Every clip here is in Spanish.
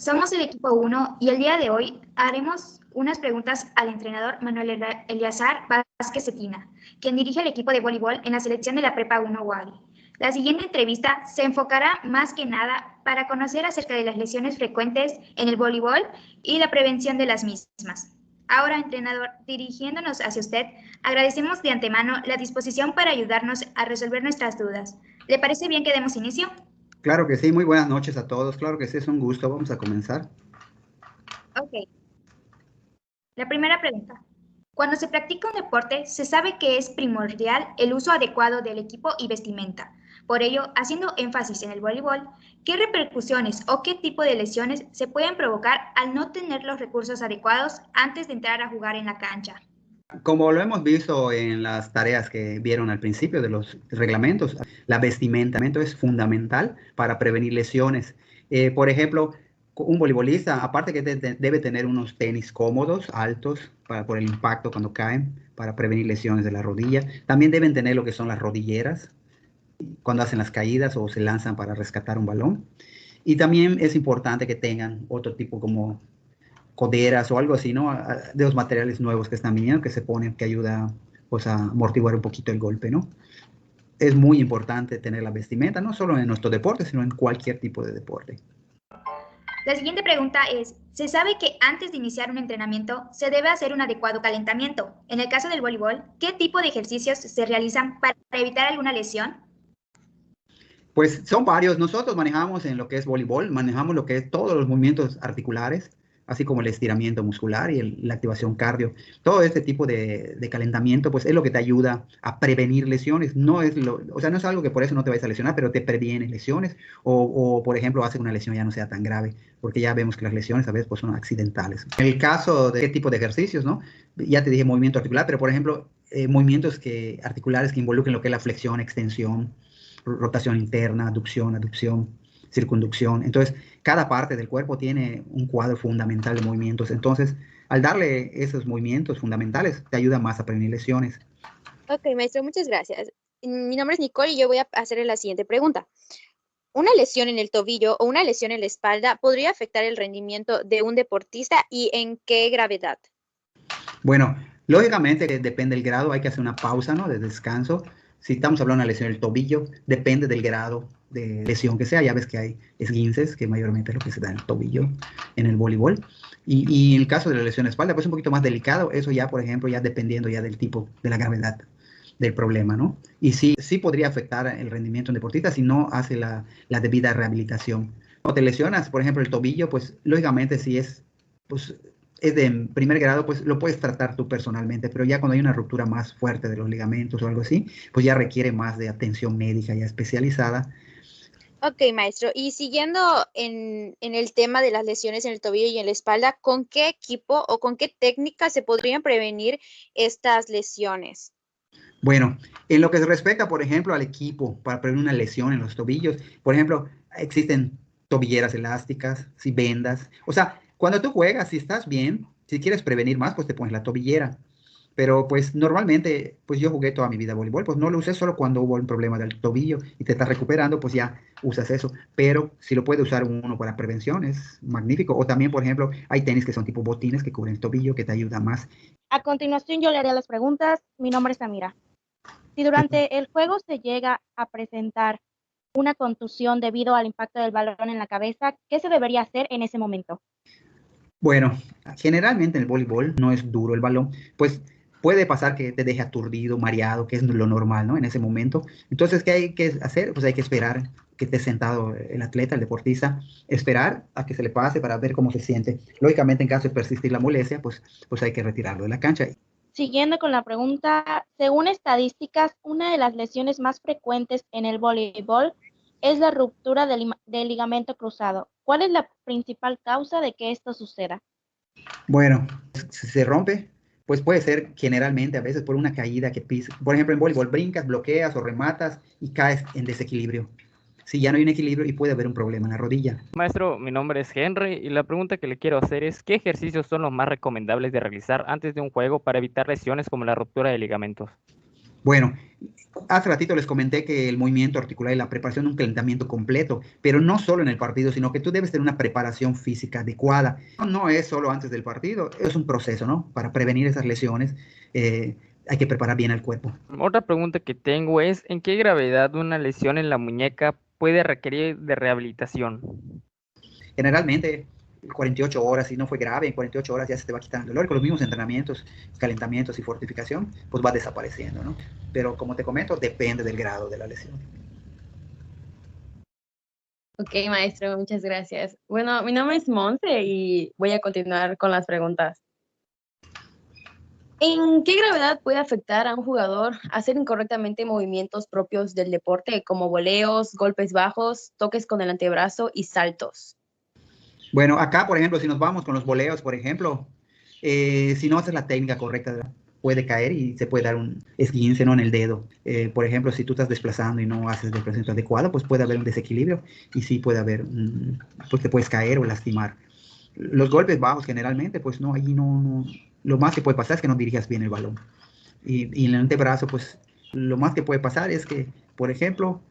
Somos el equipo 1 y el día de hoy haremos unas preguntas al entrenador Manuel Eliazar Vázquez Cetina, quien dirige el equipo de voleibol en la selección de la Prepa 1 Wadi. La siguiente entrevista se enfocará más que nada para conocer acerca de las lesiones frecuentes en el voleibol y la prevención de las mismas. Ahora, entrenador, dirigiéndonos hacia usted, agradecemos de antemano la disposición para ayudarnos a resolver nuestras dudas. ¿Le parece bien que demos inicio? Claro que sí, muy buenas noches a todos. Claro que sí, es un gusto. Vamos a comenzar. Ok. La primera pregunta. Cuando se practica un deporte, se sabe que es primordial el uso adecuado del equipo y vestimenta. Por ello, haciendo énfasis en el voleibol, ¿qué repercusiones o qué tipo de lesiones se pueden provocar al no tener los recursos adecuados antes de entrar a jugar en la cancha? Como lo hemos visto en las tareas que vieron al principio de los reglamentos, la vestimenta es fundamental para prevenir lesiones. Por ejemplo, un voleibolista, aparte que debe tener unos tenis cómodos, altos, por el impacto cuando caen, para prevenir lesiones de la rodilla. También deben tener lo que son las rodilleras, cuando hacen las caídas o se lanzan para rescatar un balón. Y también es importante que tengan otro tipo como coderas o algo así, ¿no? De los materiales nuevos que están viniendo, que se ponen, que ayuda pues a amortiguar un poquito el golpe, ¿no? Es muy importante tener la vestimenta, no solo en nuestro deporte, sino en cualquier tipo de deporte. La siguiente pregunta es, se sabe que antes de iniciar un entrenamiento se debe hacer un adecuado calentamiento. En el caso del voleibol, ¿qué tipo de ejercicios se realizan para evitar alguna lesión? Pues son varios. Nosotros manejamos en lo que es voleibol, manejamos lo que es todos los movimientos articulares, así como el estiramiento muscular y la activación cardio. Todo este tipo de calentamiento, pues es lo que te ayuda a prevenir lesiones. No es o sea, no es algo que por eso no te vayas a lesionar, pero te previene lesiones por ejemplo, hace que una lesión ya no sea tan grave, porque ya vemos que las lesiones a veces pues, son accidentales. En el caso de qué tipo de ejercicios, ¿no? Ya te dije movimiento articular, pero por ejemplo, movimientos articulares que involucren lo que es la flexión, extensión, rotación interna, aducción, circunducción. Entonces, cada parte del cuerpo tiene un cuadro fundamental de movimientos. Entonces, al darle esos movimientos fundamentales, te ayuda más a prevenir lesiones. Ok, maestro, muchas gracias. Mi nombre es Nicole y yo voy a hacerle la siguiente pregunta. ¿Una lesión en el tobillo o una lesión en la espalda podría afectar el rendimiento de un deportista y en qué gravedad? Bueno, lógicamente depende del grado, hay que hacer una pausa, ¿no? De descanso. Si estamos hablando de una lesión del tobillo, depende del grado de lesión que sea. Ya ves que hay esguinces, que mayormente es lo que se da en el tobillo, en el voleibol. Y en el caso de la lesión de espalda, pues es un poquito más delicado. Eso ya, por ejemplo, ya dependiendo ya del tipo, de la gravedad del problema, ¿no? Y sí podría afectar el rendimiento de un deportista si no hace la debida rehabilitación. Cuando te lesionas, por ejemplo, el tobillo, pues lógicamente si pues, es de primer grado, pues lo puedes tratar tú personalmente, pero ya cuando hay una ruptura más fuerte de los ligamentos o algo así, pues ya requiere más de atención médica ya especializada. Ok, maestro. Y siguiendo en el tema de las lesiones en el tobillo y en la espalda, ¿con qué equipo o con qué técnica se podrían prevenir estas lesiones? Bueno, en lo que se respecta, por ejemplo, al equipo para prevenir una lesión en los tobillos, por ejemplo, existen tobilleras elásticas, si vendas. O sea, cuando tú juegas, si estás bien, si quieres prevenir más, pues te pones la tobillera. Pero pues normalmente, pues yo jugué toda mi vida voleibol, pues no lo usé solo cuando hubo un problema del tobillo y te estás recuperando, pues ya usas eso. Pero si lo puede usar uno para prevención, es magnífico. O también, por ejemplo, hay tenis que son tipo botines que cubren el tobillo, que te ayuda más. A continuación yo le haré las preguntas. Mi nombre es Samira. Si durante el juego se llega a presentar una contusión debido al impacto del balón en la cabeza, ¿qué se debería hacer en ese momento? Bueno, generalmente en el voleibol no es duro el balón, pues puede pasar que te deje aturdido, mareado, que es lo normal, ¿no? En ese momento. Entonces, ¿qué hay que hacer? Pues hay que esperar que esté sentado el atleta, el deportista, esperar a que se le pase para ver cómo se siente. Lógicamente, en caso de persistir la molestia, pues hay que retirarlo de la cancha. Siguiendo con la pregunta, según estadísticas, una de las lesiones más frecuentes en el voleibol es la ruptura del ligamento cruzado. ¿Cuál es la principal causa de que esto suceda? Bueno, si se rompe, pues puede ser generalmente a veces por una caída que pisas. Por ejemplo, en voleibol brincas, bloqueas o rematas y caes en desequilibrio. Si ya no hay un equilibrio y puede haber un problema en la rodilla. Maestro, mi nombre es Henry y la pregunta que le quiero hacer es, ¿qué ejercicios son los más recomendables de realizar antes de un juego para evitar lesiones como la ruptura de ligamentos? Bueno, Hace ratito les comenté que el movimiento articular y la preparación es un calentamiento completo, pero no solo en el partido, sino que tú debes tener una preparación física adecuada. No es solo antes del partido, es un proceso, ¿no? Para prevenir esas lesiones hay que preparar bien el cuerpo. Otra pregunta que tengo es, ¿en qué gravedad una lesión en la muñeca puede requerir de rehabilitación? Generalmente 48 horas, si no fue grave, en 48 horas ya se te va quitando el dolor. Con los mismos entrenamientos, calentamientos y fortificación, pues va desapareciendo, ¿no? Pero como te comento, depende del grado de la lesión. Ok, maestro, muchas gracias. Bueno, mi nombre es Monse y voy a continuar con las preguntas. ¿En qué gravedad puede afectar a un jugador hacer incorrectamente movimientos propios del deporte, como voleos, golpes bajos, toques con el antebrazo y saltos? Bueno, acá, por ejemplo, si nos vamos con los voleos, por ejemplo, si no haces la técnica correcta, puede caer y se puede dar un esguince, ¿no? En el dedo. Por ejemplo, si tú estás desplazando y no haces el desplazamiento adecuado, pues puede haber un desequilibrio y sí puede haber, pues te puedes caer o lastimar. Los golpes bajos generalmente, pues no, allí no, lo más que puede pasar es que no dirijas bien el balón. Y en el antebrazo, pues lo más que puede pasar es que, por ejemplo,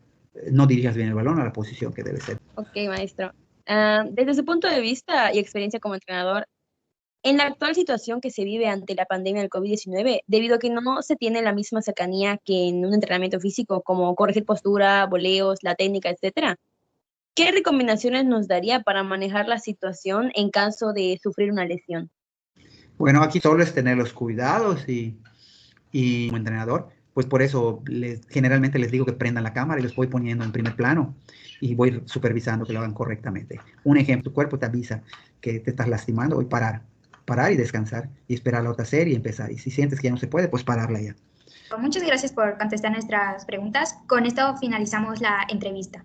no dirijas bien el balón a la posición que debe ser. Ok, maestro. Desde su punto de vista y experiencia como entrenador, en la actual situación que se vive ante la pandemia del COVID-19, debido a que no se tiene la misma cercanía que en un entrenamiento físico, como corregir postura, voleos, la técnica, etcétera, ¿qué recomendaciones nos daría para manejar la situación en caso de sufrir una lesión? Bueno, aquí solo es tener los cuidados y como entrenador, pues por eso generalmente les digo que prendan la cámara y los voy poniendo en primer plano y voy supervisando que lo hagan correctamente. Un ejemplo, tu cuerpo te avisa que te estás lastimando, voy a parar y descansar y esperar la otra serie y empezar. Y si sientes que ya no se puede, pues pararla ya. Muchas gracias por contestar nuestras preguntas. Con esto finalizamos la entrevista.